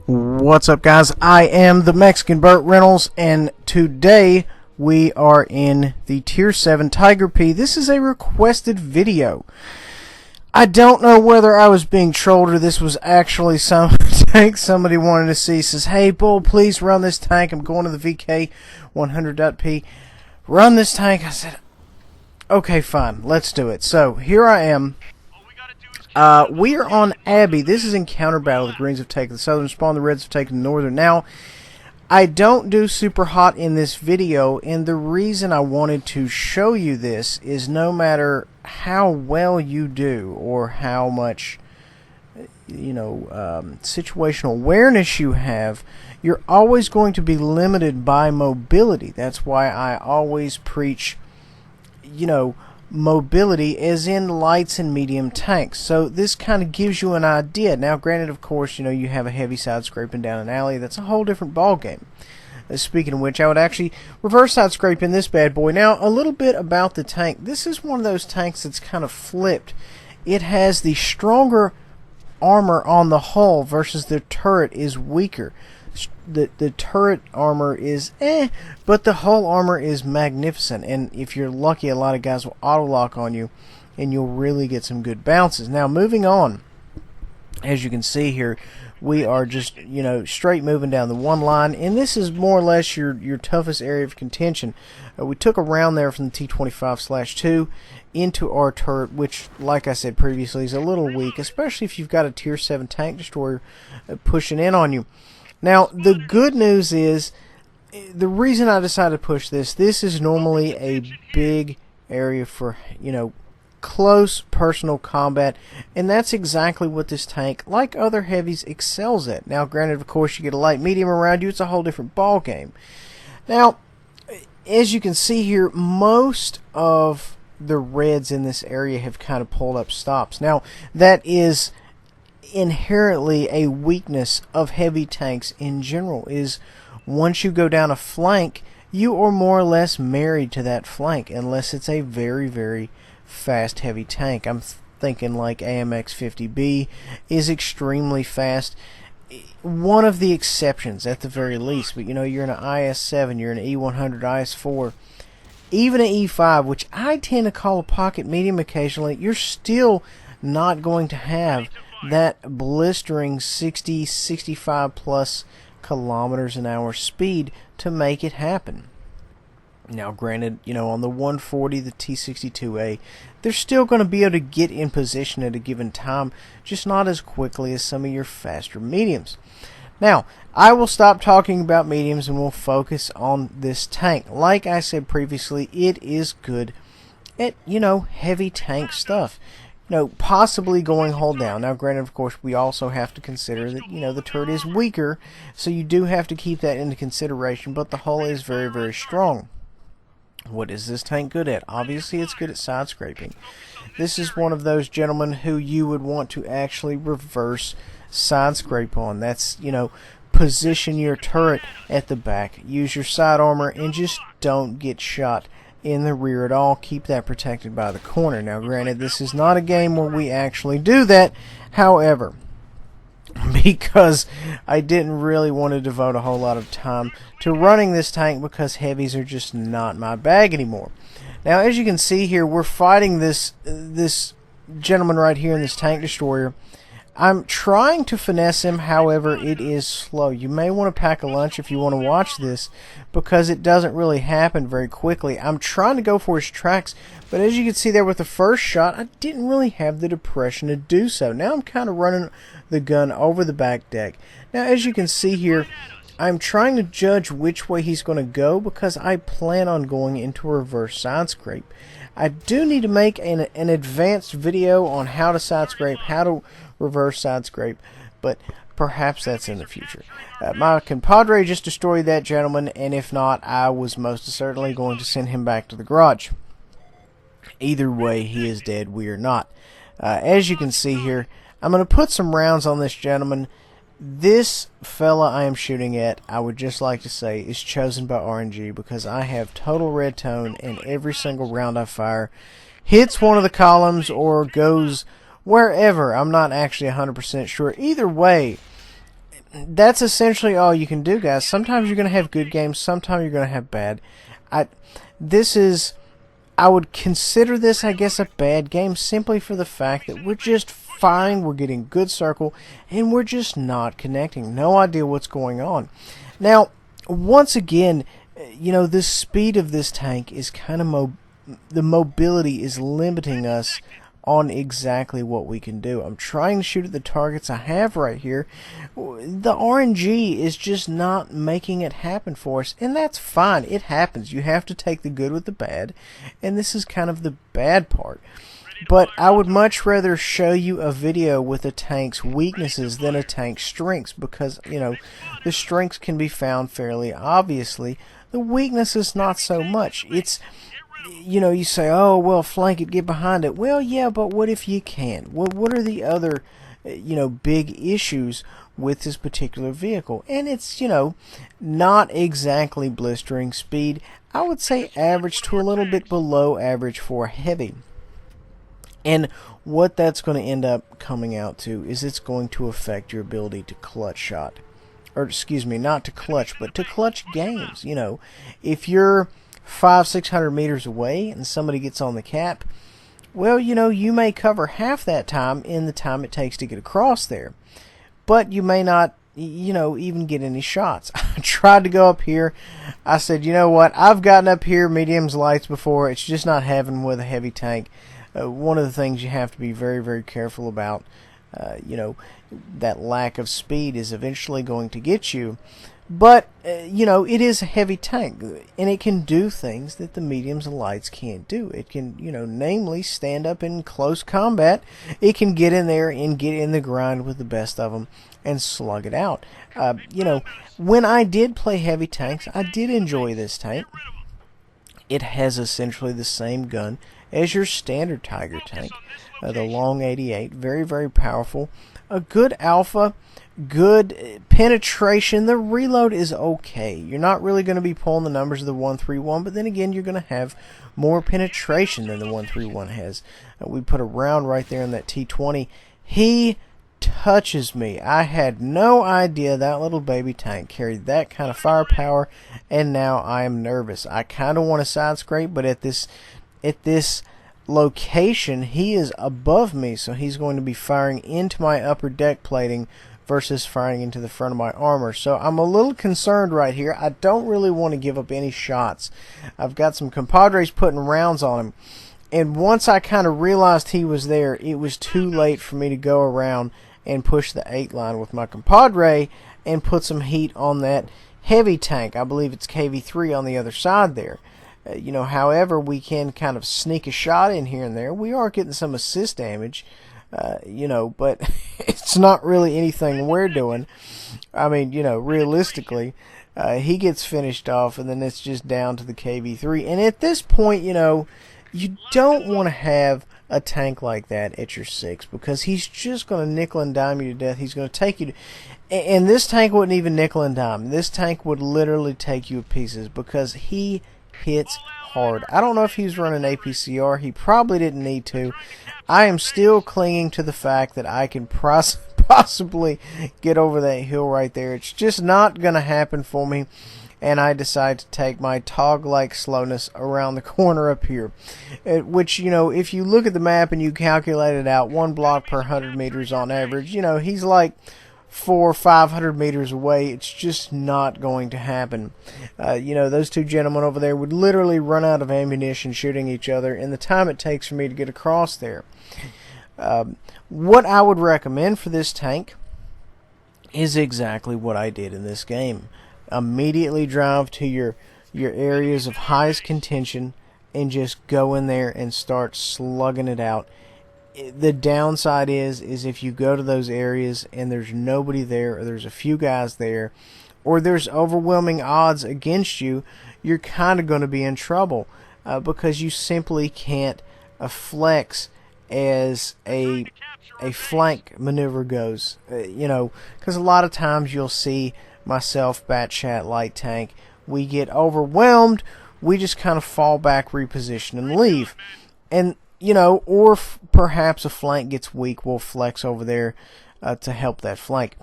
What's up, guys? I am the Mexican Burt Reynolds, and today we are in the Tier 7 Tiger P. This is a requested video. I don't know whether I was being trolled or this was actually some tank somebody wanted to see. Says, hey, Bull, please run this tank. I'm going to the VK 100.P. Run this tank. I said, okay, fine. Let's do it. So, here I am. We are on Abbey. This is Encounter Battle. The Greens have taken the southern spawn. The Reds have taken the northern. Now, I don't do super hot in this video, and the reason I wanted to show you this is no matter how well you do or how much, situational awareness you have, you're always going to be limited by mobility. That's why I always preach, mobility as in lights and medium tanks. So this kind of gives you an idea. Now granted, of course, you have a heavy side scraping down an alley. That's a whole different ball game. Speaking of which, I would actually reverse side scrape in this bad boy. Now a little bit about the tank. This is one of those tanks that's kind of flipped. It has the stronger armor on the hull versus the turret is weaker. The turret armor is but the hull armor is magnificent, and if you're lucky, a lot of guys will auto lock on you and you'll really get some good bounces. Now moving on, as you can see here, we are just straight moving down the one line, and this is more or less your toughest area of contention. We took a round there from the T-25/2 into our turret, which, like I said previously, is a little weak, especially if you've got a Tier 7 tank destroyer pushing in on you. Now, the good news is, the reason I decided to push this is normally a big area for, close personal combat, and that's exactly what this tank, like other heavies, excels at. Now, granted, of course, you get a light medium around you, it's a whole different ball game. Now, as you can see here, most of the Reds in this area have kind of pulled up stops. Now, that is inherently a weakness of heavy tanks in general, is once you go down a flank, you are more or less married to that flank unless it's a very, very fast heavy tank. I'm thinking like AMX-50B is extremely fast, one of the exceptions at the very least, but you're in an IS-7, you're in an E100, IS-4, even an E5, which I tend to call a pocket medium occasionally, you're still not going to have that blistering 60, 65 plus kilometers an hour speed to make it happen. Now granted, on the 140, the T62A, they're still going to be able to get in position at a given time, just not as quickly as some of your faster mediums. Now, I will stop talking about mediums and we'll focus on this tank. Like I said previously, it is good at, heavy tank stuff. Possibly going hull down. Now, granted, of course, we also have to consider that, the turret is weaker, so you do have to keep that into consideration, but the hull is very, very strong. What is this tank good at? Obviously, it's good at side scraping. This is one of those gentlemen who you would want to actually reverse side scrape on. That's, position your turret at the back. Use your side armor and just don't get shot in the rear at all. Keep that protected by the corner. Now granted, this is not a game where we actually do that, however, because I didn't really want to devote a whole lot of time to running this tank because heavies are just not my bag anymore. Now as you can see here, we're fighting this gentleman right here in this tank destroyer. I'm trying to finesse him, however, it is slow. You may want to pack a lunch if you want to watch this, because it doesn't really happen very quickly. I'm trying to go for his tracks, but as you can see there with the first shot, I didn't really have the depression to do so. Now I'm kind of running the gun over the back deck. Now as you can see here, I'm trying to judge which way he's going to go because I plan on going into a reverse side scrape. I do need to make an advanced video on how to side scrape, how to reverse side scrape, but perhaps that's in the future. My compadre just destroyed that gentleman, and if not, I was most certainly going to send him back to the garage. Either way, he is dead, we are not. As you can see here, I'm going to put some rounds on this gentleman. This fella I am shooting at, I would just like to say, is chosen by RNG because I have total red tone and every single round I fire hits one of the columns or goes wherever. I'm not actually 100% sure. Either way, that's essentially all you can do, guys. Sometimes you're going to have good games, sometimes you're going to have bad. I would consider this, I guess, a bad game simply for the fact that we're just fine, we're getting good circle, and we're just not connecting. No idea what's going on. Now, once again, the speed of this tank is kind of the mobility is limiting us on exactly what we can do. I'm trying to shoot at the targets I have right here. The RNG is just not making it happen for us, and that's fine. It happens. You have to take the good with the bad, and this is kind of the bad part. But I would much rather show you a video with a tank's weaknesses than a tank's strengths, because, the strengths can be found fairly obviously. The weaknesses, not so much. It's, you say, oh, well, flank it, get behind it. Well, yeah, but what if you can't? What are the other, big issues with this particular vehicle? And it's, not exactly blistering speed. I would say average to a little bit below average for heavy. And what that's going to end up coming out to is it's going to affect your ability to clutch shot. Or, excuse me, not to clutch, but to clutch games. If you're 500-600 meters away and somebody gets on the cap, well, you may cover half that time in the time it takes to get across there. But you may not, even get any shots. I tried to go up here. I said, you know what, I've gotten up here mediums lights before. It's just not happening with a heavy tank. One of the things you have to be very, very careful about, that lack of speed is eventually going to get you. But, it is a heavy tank, and it can do things that the mediums and lights can't do. It can, namely stand up in close combat. It can get in there and get in the grind with the best of them and slug it out. When I did play heavy tanks, I did enjoy this tank. It has essentially the same gun as your standard Tiger tank, the long 88, very, very powerful. A good alpha, good penetration. The reload is okay. You're not really going to be pulling the numbers of the 131, but then again, you're going to have more penetration than the 131 has. We put a round right there in that T20. He touches me. I had no idea that little baby tank carried that kind of firepower, and now I am nervous. I kind of want to side scrape, but at this location, he is above me, so he's going to be firing into my upper deck plating versus firing into the front of my armor. So I'm a little concerned right here. I don't really want to give up any shots. I've got some compadres putting rounds on him, and once I kind of realized he was there, it was too late for me to go around and push the 8 line with my compadre and put some heat on that heavy tank. I believe it's KV3 on the other side there. However, we can kind of sneak a shot in here and there. We are getting some assist damage, but it's not really anything we're doing. I mean, realistically, he gets finished off, and then it's just down to the KV3. And at this point, you don't want to have a tank like that at your 6, because he's just going to nickel and dime you to death. He's going to take you to... And this tank wouldn't even nickel and dime. This tank would literally take you to pieces, because he hits hard. I don't know if he was running APCR. He probably didn't need to. I am still clinging to the fact that I can possibly get over that hill right there. It's just not going to happen for me, and I decide to take my Tog-like slowness around the corner up here, which, if you look at the map and you calculate it out, 1 block per 100 meters on average, he's like 400 or 500 meters away. It's just not going to happen. Those two gentlemen over there would literally run out of ammunition shooting each other in the time it takes for me to get across there. What I would recommend for this tank is exactly what I did in this game. Immediately drive to your areas of highest contention and just go in there and start slugging it out. The downside is if you go to those areas and there's nobody there, or there's a few guys there, or there's overwhelming odds against you, you're kind of going to be in trouble, because you simply can't flex as a flank maneuver goes. Because a lot of times you'll see myself, Batchat, light tank, we get overwhelmed, we just kind of fall back, reposition, and leave. And or perhaps a flank gets weak, we'll flex over there to help that flank.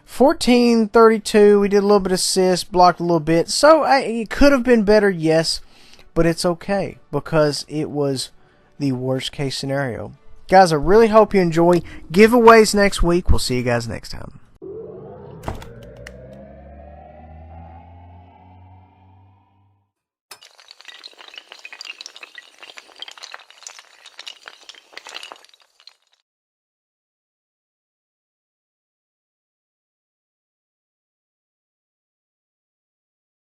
14-32. We did a little bit of assist, blocked a little bit. So it could have been better, yes, but it's okay because it was the worst case scenario. Guys, I really hope you enjoy giveaways next week. We'll see you guys next time.